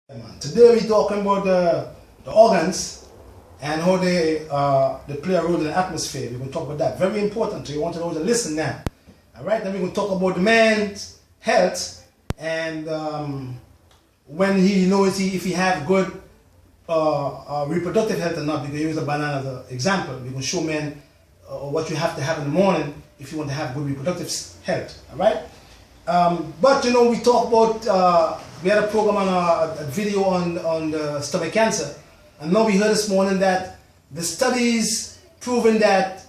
Today we're talking about the organs and how they play a role in the atmosphere. We're going to talk about that. Very important. So you want to know to listen now. Alright, then we're going to talk about the man's health and when he knows if he have good reproductive health or not. We can use a banana as an example. We're going to show men what you have to have in the morning if you want to have good reproductive health. Alright? But you know, we talk about we had a program on a video on the stomach cancer, and now we heard this morning that the studies proving that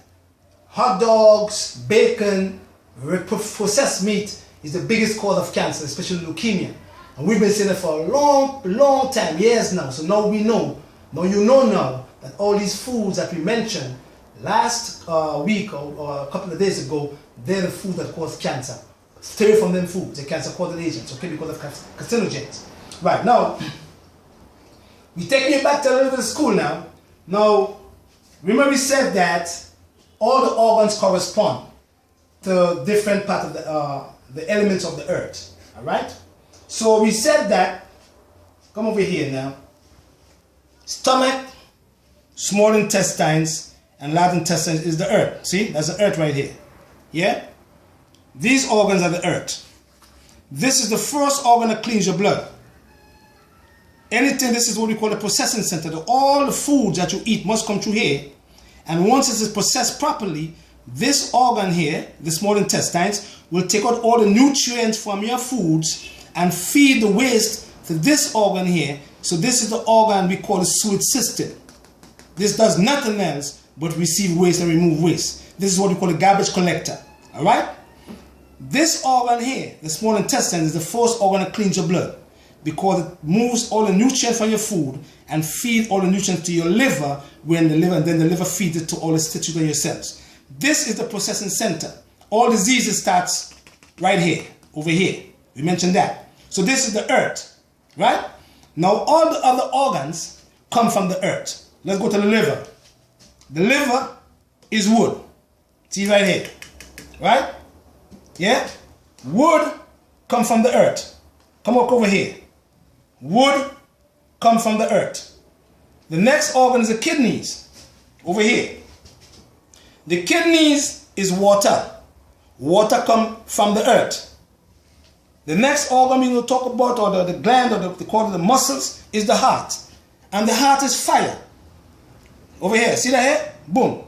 hot dogs, bacon, processed meat is the biggest cause of cancer, especially leukemia. And we've been saying it for a long time, years now. So now we know, now you know now that all these foods that we mentioned last week or a couple of days ago, they're the foods that cause cancer. Stay from them foods, they're cancer-causing agents, okay, because of carcinogens. Right, now, we're taking you back to a little bit of school now. Now, remember we said that all the organs correspond to different parts of the elements of the earth, all right? So we said that, come over here now, stomach, small intestines, and large intestines is the earth. See, that's the earth right here, yeah? These organs are the earth. This is the first organ that cleans your blood. Anything, this is what we call the processing center. All the foods that you eat must come through here. And once it is processed properly, this organ here, the small intestines, will take out all the nutrients from your foods and feed the waste to this organ here. So this is the organ we call the sewage system. This does nothing else but receive waste and remove waste. This is what we call a garbage collector. All right? This organ here, the small intestine, is the first organ that cleans your blood because it moves all the nutrients from your food and feeds all the nutrients to your liver, and then the liver feeds it to all the tissues in your cells. This is the processing center. All diseases starts right here, over here. We mentioned that. So this is the earth, right? Now all the other organs come from the earth. Let's go to the liver. The liver is wood. See right here, right? Yeah? Wood come from the earth. Come walk over here. Wood come from the earth. The next organ is the kidneys. Over here. The kidneys is water. Water come from the earth. The next organ we will talk about, or the gland, or they call it the muscles, is the heart. And the heart is fire. Over here. See that here? Boom.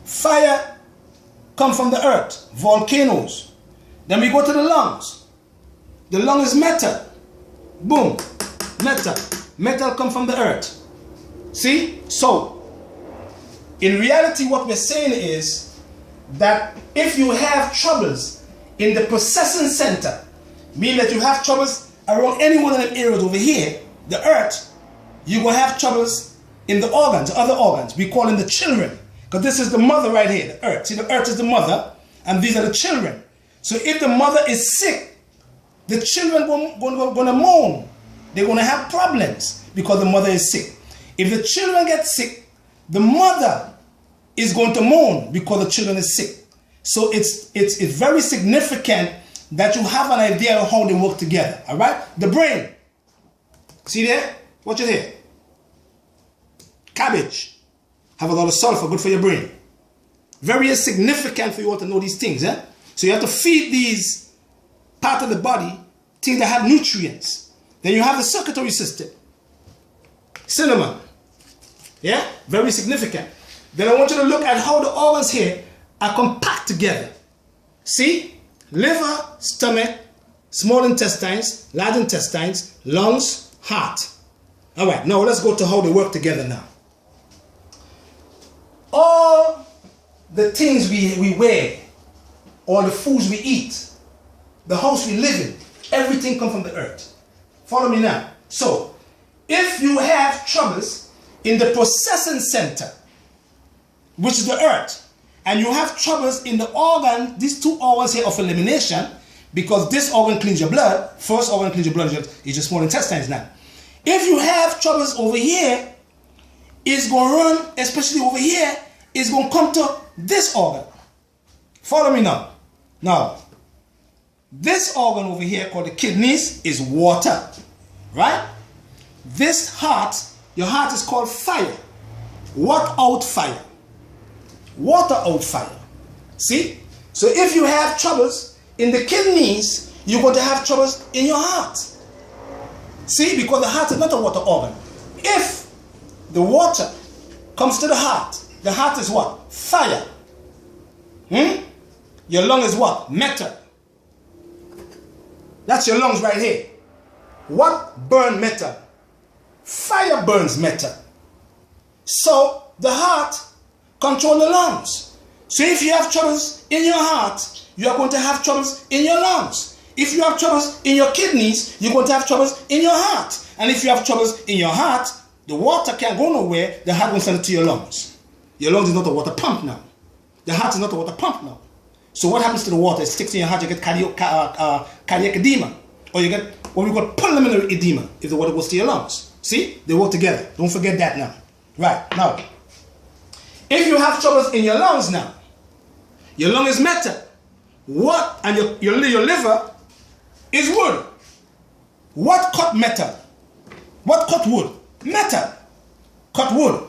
Fire come from the earth. Volcanoes. Then we go to the lungs. The lung is metal. Boom. Metal. Metal comes from the earth. See? So, in reality what we're saying is that if you have troubles in the processing center, meaning that you have troubles around any one of them areas over here, the earth, you're going to have troubles in the organs, the other organs. We call them the children. Because this is the mother right here, the earth. See, the earth is the mother, and these are the children. So if the mother is sick, the children are going to moan. They're going to have problems because the mother is sick. If the children get sick, the mother is going to moan because the children is sick. So it's very significant that you have an idea of how they work together. All right? The brain. See there? Watch it here. Cabbage. Have a lot of sulfur, good for your brain. Very significant for you to know these things. Eh? So you have to feed these part of the body things that have nutrients. Then you have the circulatory system. Cinnamon. Yeah? Very significant. Then I want you to look at how the organs here are compact together. See? Liver, stomach, small intestines, large intestines, lungs, heart. Alright, now let's go to how they work together now. All the things we wear, all the foods we eat, the house we live in, everything comes from the earth. Follow me now. So, if you have troubles in the processing center, which is the earth, and you have troubles in the organ, these two organs here of elimination, because this organ cleans your blood, first organ cleans your blood is your small intestines now. If you have troubles over here, it's going to run, especially over here, it's going to come to this organ. Follow me now. Now, this organ over here called the kidneys is water, right? this heart, your heart is called fire. What out fire? Water out fire. See? So if you have troubles in the kidneys, you're going to have troubles in your heart. See? Because the heart is not a water organ. If the water comes to the heart is what? Fire. Your lung is what? Metal. That's your lungs right here. What burn metal? Fire burns metal. So the heart controls the lungs. So if you have troubles in your heart, you are going to have troubles in your lungs. If you have troubles in your kidneys, you're going to have troubles in your heart. And if you have troubles in your heart, the water can't go nowhere, the heart won't send it to your lungs. Your lungs is not a water pump now. The heart is not a water pump now. So what happens to the water? It sticks in your heart, you get cardiac edema. Or you get what we call pulmonary edema if the water goes to your lungs. See? They work together. Don't forget that now. Right. Now, if you have troubles in your lungs now, your lung is metal. What? And your liver is wood. What cut metal? What cut wood? Metal. Cut wood.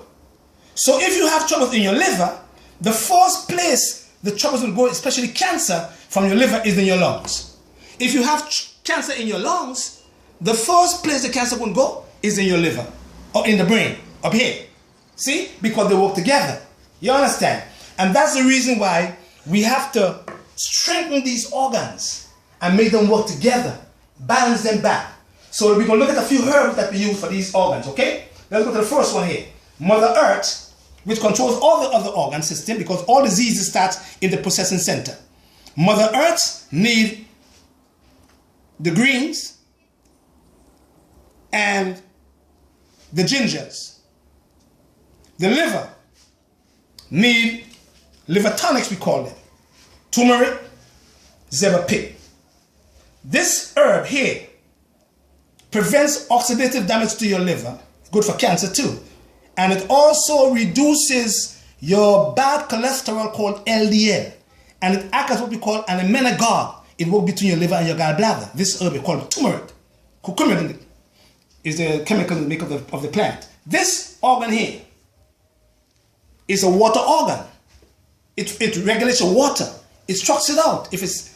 So if you have troubles in your liver, the first place the troubles will go, especially cancer, from your liver is in your lungs. If you have cancer in your lungs, the first place the cancer will go is in your liver or in the brain, up here. See? Because they work together. You understand? And that's the reason why we have to strengthen these organs and make them work together, balance them back. So we're going to look at a few herbs that we use for these organs, okay? Let's go to the first one here. Mother Earth, which controls all the other organ system because all diseases start in the processing center. Mother Earth needs the greens and the gingers. The liver need liver tonics, we call them. Turmeric, zebra pig. This herb here prevents oxidative damage to your liver. Good for cancer too. And it also reduces your bad cholesterol called LDL. And it acts as what we call an emmenagogue. It works between your liver and your gallbladder. This herb is called turmeric. Curcumin is the chemical make of the plant. This organ here is a water organ. It regulates your water. It sucks it out if it's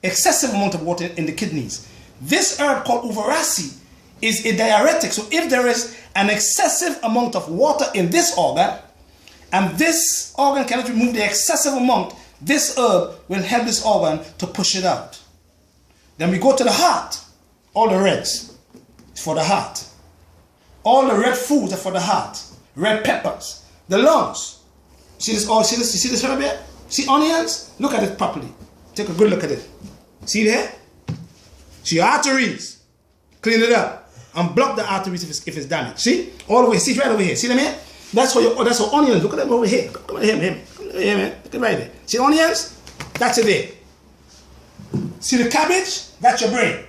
excessive amount of water in the kidneys. This herb called uvarasi is a diuretic. So if there is an excessive amount of water in this organ, and this organ cannot remove the excessive amount, this herb will help this organ to push it out. Then we go to the heart. All the reds is for the heart. All the red foods are for the heart. Red peppers. The lungs. See this? Oh, see this? You see this herb here? See onions? Look at it properly. Take a good look at it. See there? See your arteries. Clean it up. And block the arteries if it's damaged. See? All the way. See right over here. See them here? That's for onions. Look at them over here. Come on here, man. Come on here, man. Look at right there. See the onions? That's it there. See the cabbage? That's your brain.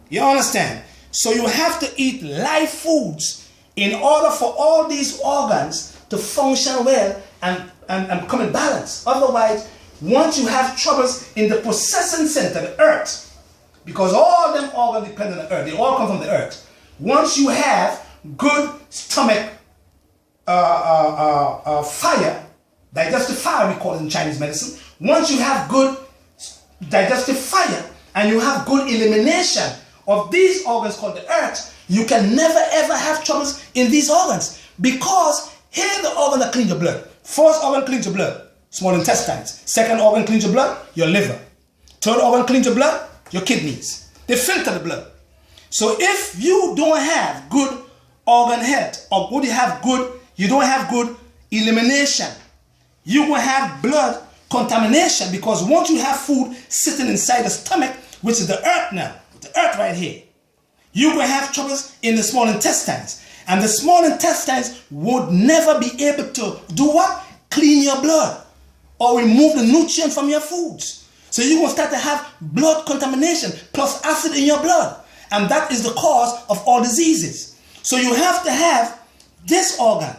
You understand? So you have to eat live foods in order for all these organs to function well and come in balance. Otherwise, once you have troubles in the processing center, the earth, because all them organs depend on the earth, they all come from the earth. Once you have good stomach fire, digestive fire we call it in Chinese medicine, once you have good digestive fire and you have good elimination of these organs called the earth, you can never ever have troubles in these organs because here the organ that cleans your blood. First organ cleans your blood, small intestines. Second organ cleans your blood, your liver. Third organ cleans your blood, your kidneys. They filter the blood. So if you don't have good organ health, or you don't have good elimination, you will have blood contamination because once you have food sitting inside the stomach, which is the earth now, the earth right here, you will have troubles in the small intestines. And the small intestines would never be able to do what? Clean your blood or remove the nutrient from your foods. So you're going to start to have blood contamination plus acid in your blood. And that is the cause of all diseases. So you have to have this organ,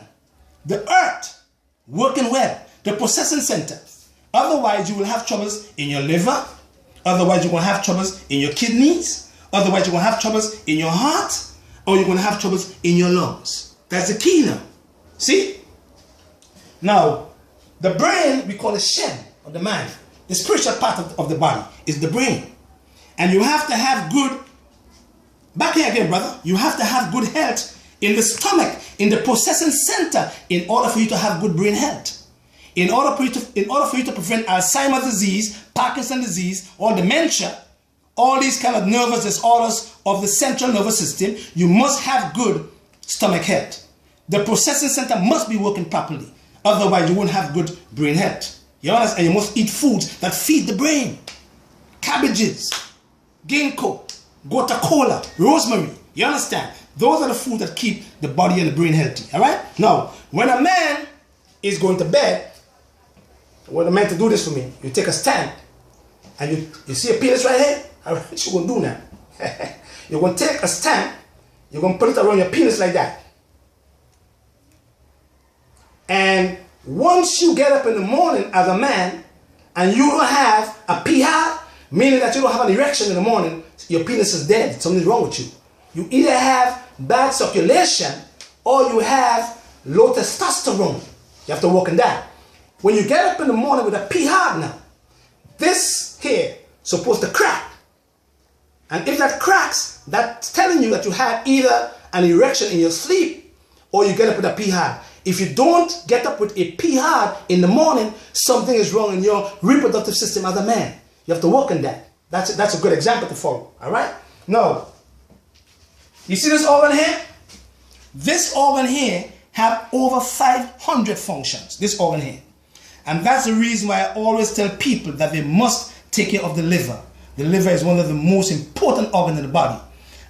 the earth, working well, the processing center. Otherwise, you will have troubles in your liver. Otherwise, you're going to have troubles in your kidneys. Otherwise, you're going to have troubles in your heart. or you're going to have troubles in your lungs. That's the key now. See? Now, the brain, we call it shed of the mind. The spiritual part of the body is the brain. And you have to have good, back here again, brother, you have to have good health in the stomach, in the processing center, in order for you to have good brain health. In order for you to prevent Alzheimer's disease, Parkinson's disease, or dementia, all these kind of nervous disorders of the central nervous system, you must have good stomach health. The processing center must be working properly. Otherwise, you won't have good brain health. You understand? And you must eat foods that feed the brain. Cabbages, ginkgo, gotu kola, rosemary. You understand? Those are the foods that keep the body and the brain healthy. All right? Now, when a man is going to bed, when a man to do this for me, you take a stand and you see a penis right here? All right, what you're going to do now? You're going to take a stand, you're going to put it around your penis like that. And once you get up in the morning as a man and you don't have a pee hard, meaning that you don't have an erection in the morning, your penis is dead. Something's wrong with you. You either have bad circulation or you have low testosterone. You have to work on that. When you get up in the morning with a pee hard now, this here is supposed to crack. And if that cracks, that's telling you that you have either an erection in your sleep or you get up with a pee hard. If you don't get up with a pee hard in the morning, something is wrong in your reproductive system as a man. You have to work on that. That's a good example to follow. All right? Now, you see this organ here? This organ here have over 500 functions. This organ here. And that's the reason why I always tell people that they must take care of the liver. The liver is one of the most important organs in the body.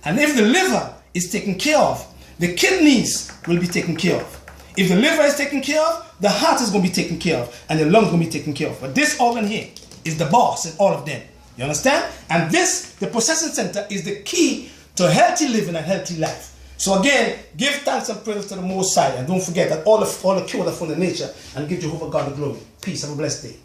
And if the liver is taken care of, the kidneys will be taken care of. If the liver is taken care of, the heart is going to be taken care of, and the lungs going to be taken care of. But this organ here is the boss in all of them. You understand? And this, the processing center, is the key to healthy living and healthy life. So again, give thanks and praise to the Most High, and don't forget that all the cures are found in nature, and give Jehovah God the glory. Peace. Have a blessed day.